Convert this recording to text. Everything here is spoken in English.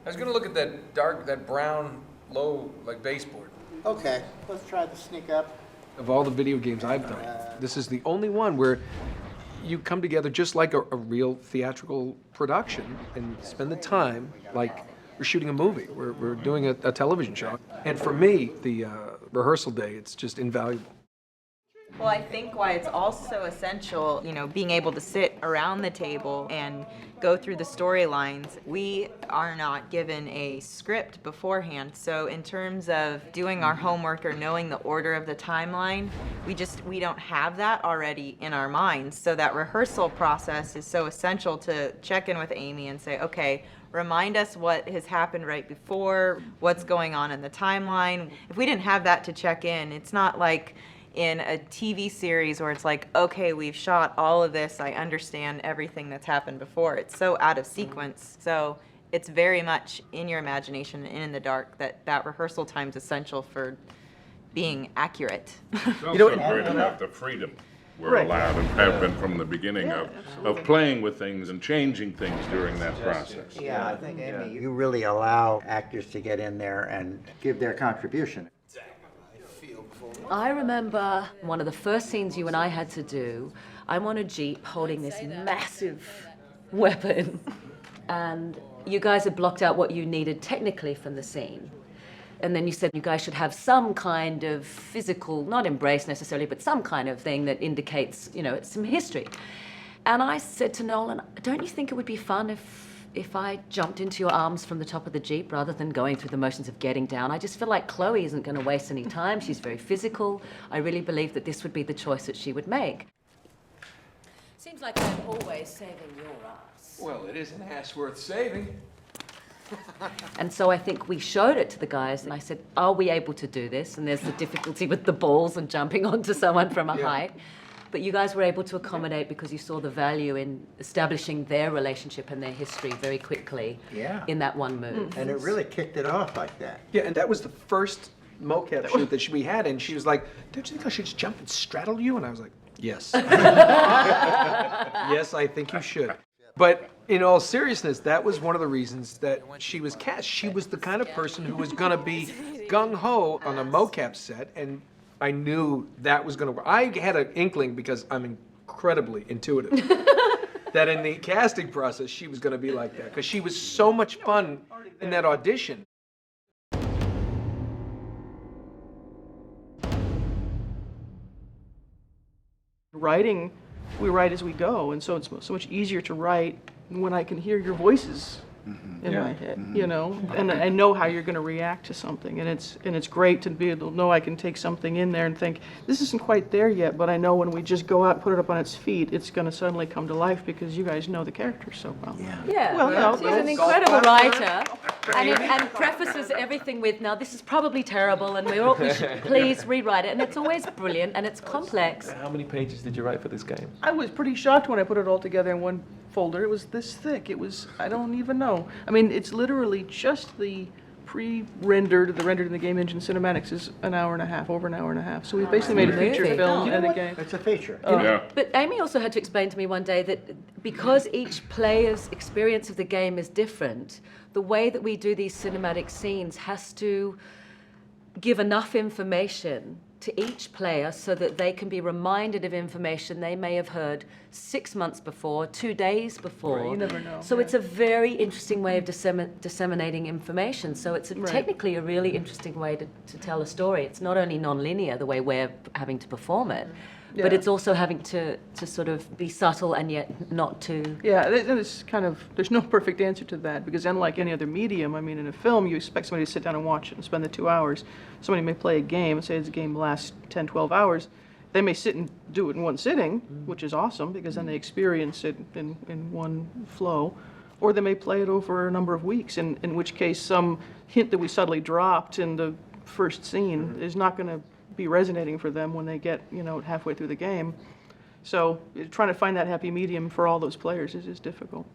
I was gonna look at that brown, low, like baseboard. Okay, let's try to sneak up. Of all the video games I've done, this is the only one where you come together just like a real theatrical production and spend the time like we're shooting a movie. We're doing a television show. And for me, the rehearsal day, it's just invaluable. Well, I think why it's also essential, being able to sit around the table and go through the storylines. We are not given a script beforehand, so in terms of doing our homework or knowing the order of the timeline, we don't have that already in our minds. So that rehearsal process is so essential to check in with Amy and say, okay, remind us what has happened right before, what's going on in the timeline. If we didn't have that to check in, it's not like in a TV series where it's like, okay, we've shot all of this, I understand everything that's happened before. It's so out of sequence. So it's very much in your imagination and in the dark that rehearsal time is essential for being accurate. It's also great to have the freedom we're allowed and have been from the beginning of playing with things and changing things during that process. Yeah, I think, Amy, you really allow actors to get in there and give their contribution. I remember one of the first scenes you and I had to do. I'm on a Jeep holding this massive weapon, and you guys had blocked out what you needed technically from the scene. And then you said you guys should have some kind of physical, not embrace necessarily, but some kind of thing that indicates, some history. And I said to Nolan, don't you think it would be fun if I jumped into your arms from the top of the Jeep rather than going through the motions of getting down? I just feel like Chloe isn't going to waste any time. She's very physical. I really believe that this would be the choice that she would make. Seems like I'm always saving your ass. Well, it is an ass worth saving. And so I think we showed it to the guys, and I said, are we able to do this? And there's the difficulty with the balls and jumping onto someone from a height. But you guys were able to accommodate because you saw the value in establishing their relationship and their history very quickly in that one move. And it really kicked it off like that. Yeah, and that was the first Mo-Cap shoot that we had, and she was like, don't you think I should just jump and straddle you? And I was like, yes. Yes, I think you should. But in all seriousness, that was one of the reasons that she was cast. She was the kind of person who was gonna be gung-ho on a Mo-Cap set, and I knew that was going to work. I had an inkling, because I'm incredibly intuitive, that in the casting process, she was going to be like that, because she was so much fun in that audition. Writing, we write as we go, and so it's so much easier to write when I can hear your voices in my head, and I know how you're going to react to something, and it's great to be able to know I can take something in there and think, this isn't quite there yet, but I know when we just go out and put it up on its feet, it's going to suddenly come to life because you guys know the characters so well. Yeah, Well, she's an incredible writer, and prefaces everything with, now this is probably terrible, and we should please rewrite it, and it's always brilliant, and it's complex. How many pages did you write for this game? I was pretty shocked when I put it all together in one folder. It was this thick. It was, I don't even know. I mean, it's literally just the pre-rendered, the rendered in the game engine cinematics is an hour and a half, over an hour and a half. So we basically made a feature Movie. film You know and a what? game. It's a feature. But Amy also had to explain to me one day that because each player's experience of the game is different, the way that we do these cinematic scenes has to give enough information to each player so that they can be reminded of information they may have heard 6 months before, 2 days before. Right, you never know. So it's a very interesting way of disseminating information. So it's technically a really interesting way to tell a story. It's not only non-linear, the way we're having to perform it, but it's also having to sort of be subtle and yet not too... Yeah, it's kind of, there's no perfect answer to that, because unlike any other medium, I mean, in a film, you expect somebody to sit down and watch it and spend the 2 hours. Somebody may play a game, and say the game lasts 10, 12 hours. They may sit and do it in one sitting, which is awesome, because then they experience it in one flow. Or they may play it over a number of weeks, in which case some hint that we subtly dropped in the first scene is not going to be resonating for them when they get, halfway through the game. So trying to find that happy medium for all those players is difficult.